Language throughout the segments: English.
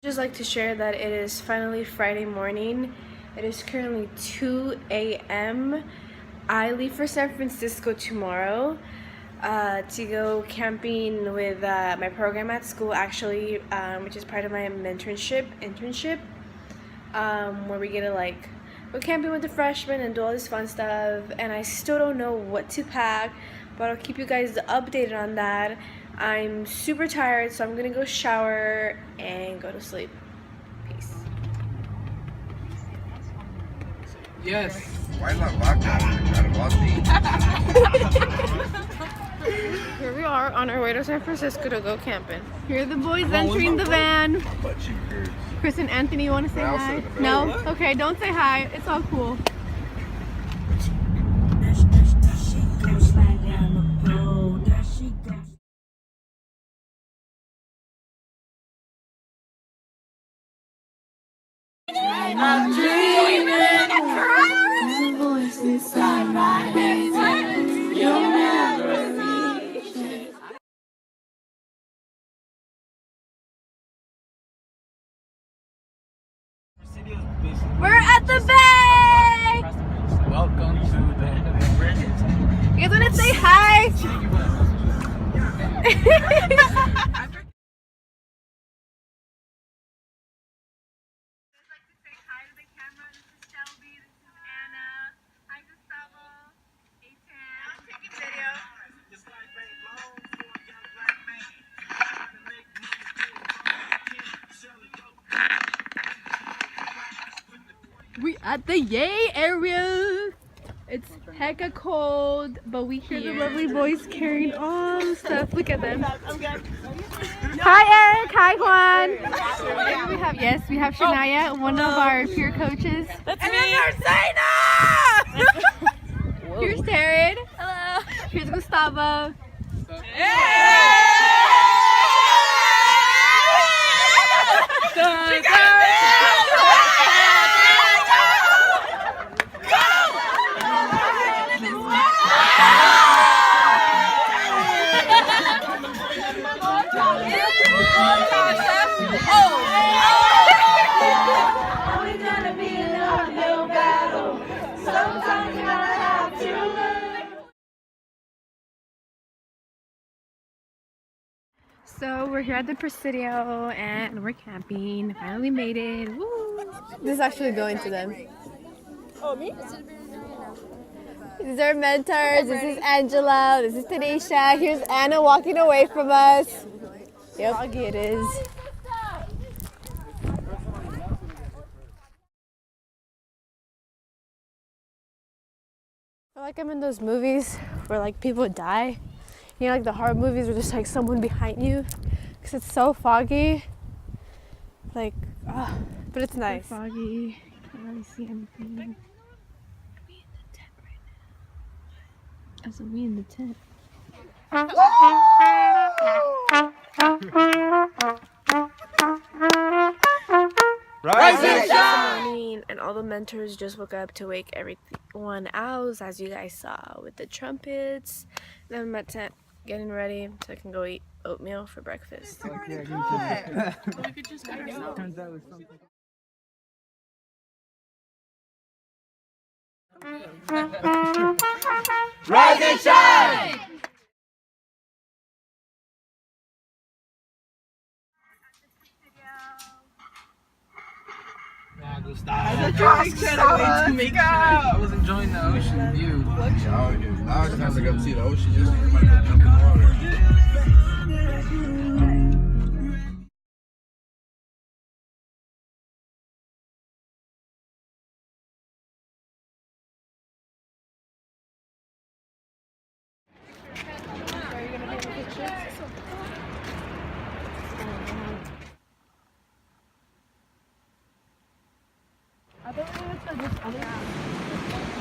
Just like to share that it is finally Friday morning. It is currently 2 a.m. I leave for San Francisco tomorrow to go camping with my program at school, actually, which is part of my internship, where we get to like go camping with the freshmen and do all this fun stuff. And I still don't know what to pack, but I'll keep you guys updated on that. I'm super tired, so I'm gonna go shower and go to sleep. Peace. Yes. Why not vodka? Here we are on our way to San Francisco to go camping. Here are the boys entering the van. Chris and Anthony, you want to say hi? No? Okay, don't say hi. It's all cool. I'm dreaming, the voice inside my head, you'll never reach it. We're at the bay! Welcome to the bridge. You guys want to say hi? We at the yay area. It's hecka cold, but we hear the lovely boys carrying all the stuff. Look at them. Hi Eric, hi Juan. We have Shania, one of our peer coaches. That's me. There's Here's Taryn. Hello. Here's Gustavo. So we're here at the Presidio and we're camping. Finally made it. Woo! This is actually going to them. Oh, me? These are mentors. This is Angela. This is Tanisha. Here's Anna walking away from us. Yep, foggy it is. I feel like I'm in those movies where like people die. You know, like the horror movies where there's like someone behind you, because it's so foggy. Like, but it's nice. It's foggy. Can't really see anything. We in the tent right now. As we in the tent. Rise and shine! And all the mentors just woke up to wake everyone out, as you guys saw, with the trumpets. Then I'm at tent getting ready so I can go eat oatmeal for breakfast. We could just go out. Turns out it was something. Rise and shine! I was enjoying the ocean view. Now it's time to go see the ocean. You might go jump in the water.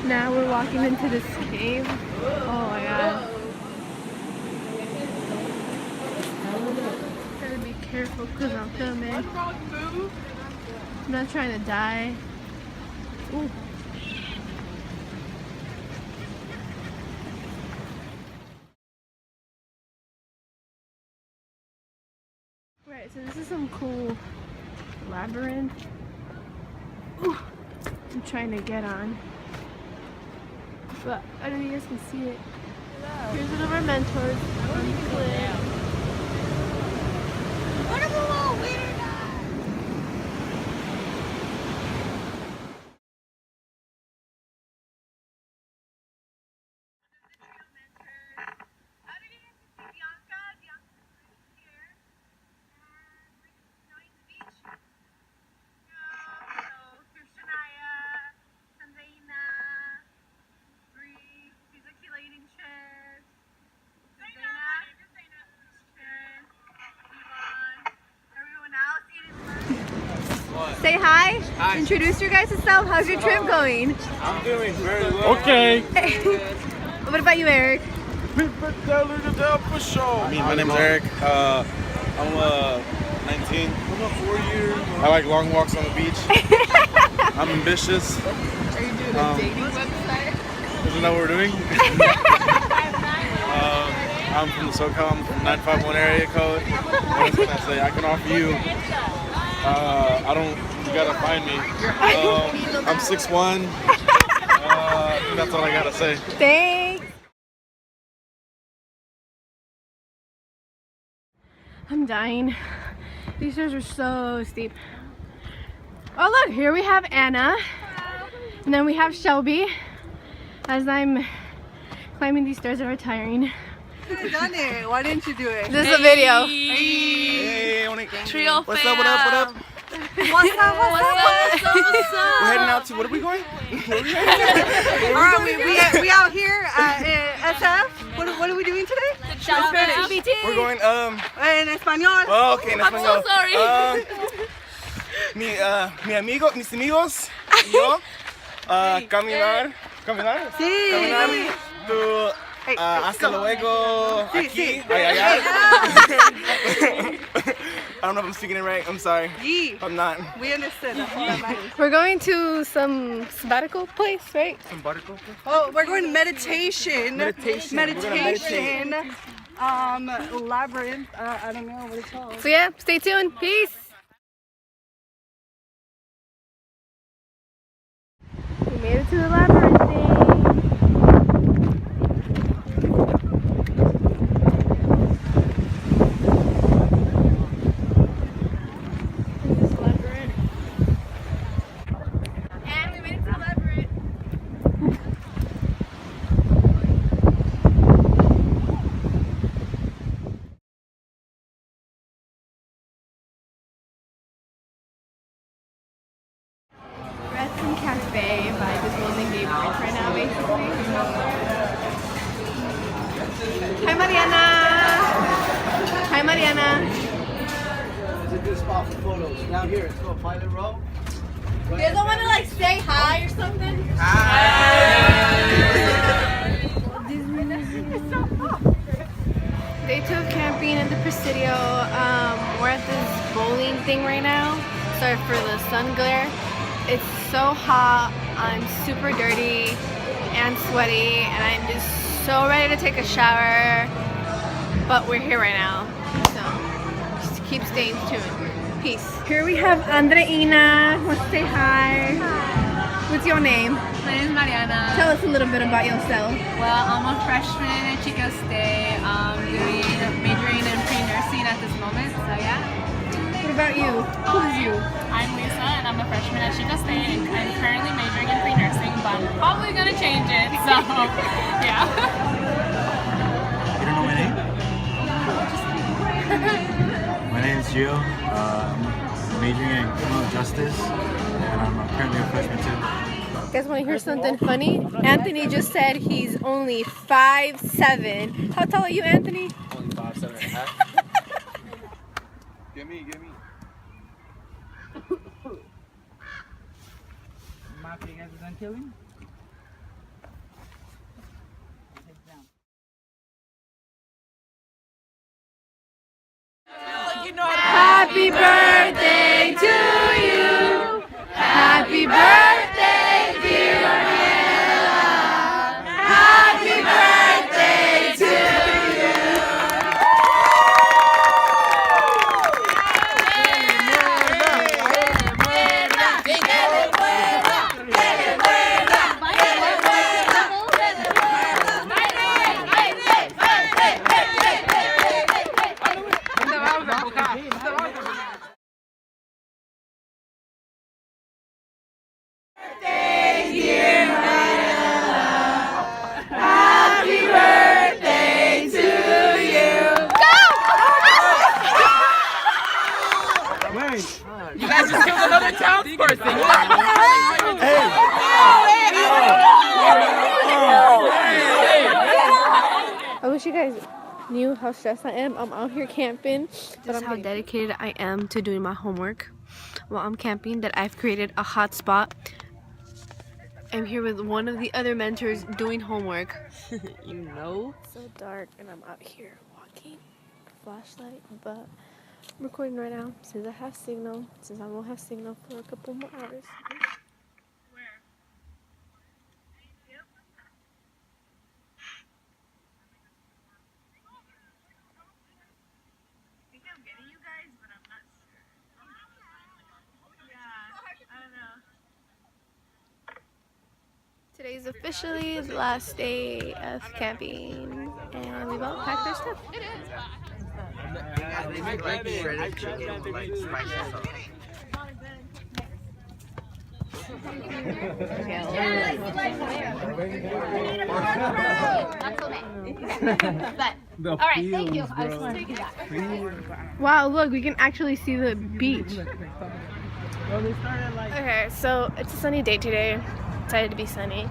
Now we're walking into this cave. Oh my god. Gotta be careful because I'm filming. I'm not trying to die. Ooh. Right, so this is some cool labyrinth. Ooh, I'm trying to get on, but I don't know if you guys can see it. Here's one of our mentors. Say hi. Hi. Introduce your guys' self. How's your trip going? I'm doing very well. Okay. What about you, Eric? For sure. My name's Eric. I'm 19. I like long walks on the beach. I'm ambitious. Are you doing a dating website? Isn't that what we're doing? I'm from the SoCal. I'm from 951 area code. What else can I say? I can offer you. You gotta find me. I'm 6'1". That's all I gotta say. Thanks. I'm dying. These stairs are so steep. Oh look, here we have Anna. And then we have Shelby. As I'm climbing these stairs and retiring. You've done it. Why didn't you do it? This is a video. Hey, Trio what's up, what up, what up? What's up? We're heading out to, what are we going? Alright, we out here at SF. What are we doing today? Spanish. We're going, En español. oh, okay, en I'm so español. sorry. Mis amigos, y yo, caminar, Sí. to, Hey, hasta luego, Sí, aquí, sí. ay, ay, ay. I don't know if I'm speaking it right, I'm sorry. Yee. I'm not. We understood. That's what that matters. We're going to some sabbatical place, right? Oh, we're going meditation. Meditation. We're gonna Meditation. Labyrinth. I don't know what it's called. So yeah, stay tuned. Peace. We made it to the labyrinth thing. Cafe by this Golden Gate Bridge right now, basically. Hi, Mariana. Hi, Mariana. It's a good spot for photos. Down here, it's called Pilot Row. You guys don't want to like say hi or something? Day 2 of camping in the Presidio. We're at this bowling thing right now. Sorry for the sun glare. It's so hot, I'm super dirty and sweaty, and I'm just so ready to take a shower, but we're here right now, so just keep staying tuned. Peace. Here we have Andreina. Let's say hi. What's your name? My name is Mariana. Tell us a little bit about yourself. Well, I'm a freshman at Chico State, majoring in pre-nursing at this moment, so yeah. What about you? Who's you? I'm Lisa, and I'm a freshman at Chico State, and I'm currently majoring in pre-nursing, but I'm probably going to change it, so yeah. You don't know my name? My name is Gio. I'm majoring in criminal justice, and I'm currently a freshman too. You guys want to hear something funny? Anthony just said he's only 5'7". How tall are you, Anthony? Only 5'7.5". Give me. Mafia, you guys are done killing? Happy birthday to you. Happy birthday, dear Hannah. Happy birthday to you. You guys just killed another townsperson. I wish you guys knew how stressed I am. I'm out here camping, but how dedicated I am to doing my homework while I'm camping, that I've created a hotspot. I'm here with one of the other mentors doing homework. You know? It's so dark and I'm out here walking, flashlight, but I'm recording right now since I have signal, since I won't have signal for a couple more hours. Today's officially the last day of camping, and we've all packed our stuff. Alright, thank you. I was just taking that. Wow, look, we can actually see the beach. Okay, so it's a sunny day today. Decided to be sunny.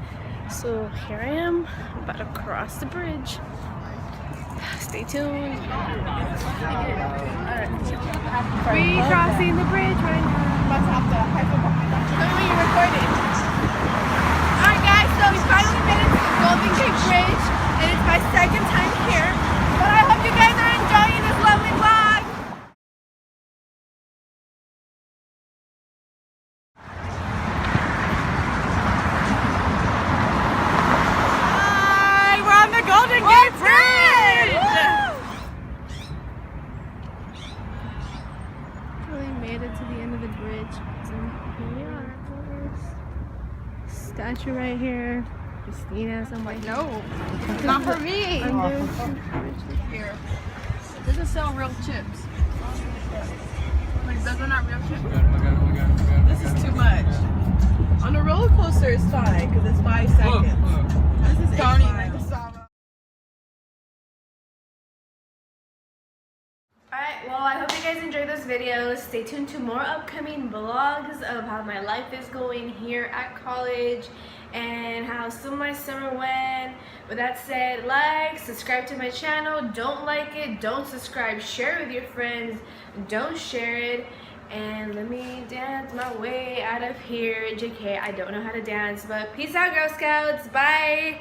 So here I am, about to cross the bridge. Stay tuned. We crossing the bridge right now. About to have to Tell me when you're recording. Alright guys, so we finally made it to the Golden Gate Bridge, and it's my second time here. But I hope you guys are enjoying this lovely vlog. Hi, we're on the Golden Gate Bridge! Really made it to the end of the bridge. So here we are. Statue right here. Christina, somebody. No, Not for me. Here. It doesn't sell real chips. Like, those are not real chips. This is too much. On a roller coaster, it's fine because it's 5 seconds. This is 8 minutes. Alright, well, I hope you guys enjoyed this video. Stay tuned to more upcoming vlogs of how my life is going here at college and how some of my summer went. With that said, like, subscribe to my channel. Don't like it, don't subscribe. Share it with your friends. Don't share it. And let me dance my way out of here. JK, I don't know how to dance, but peace out, Girl Scouts. Bye.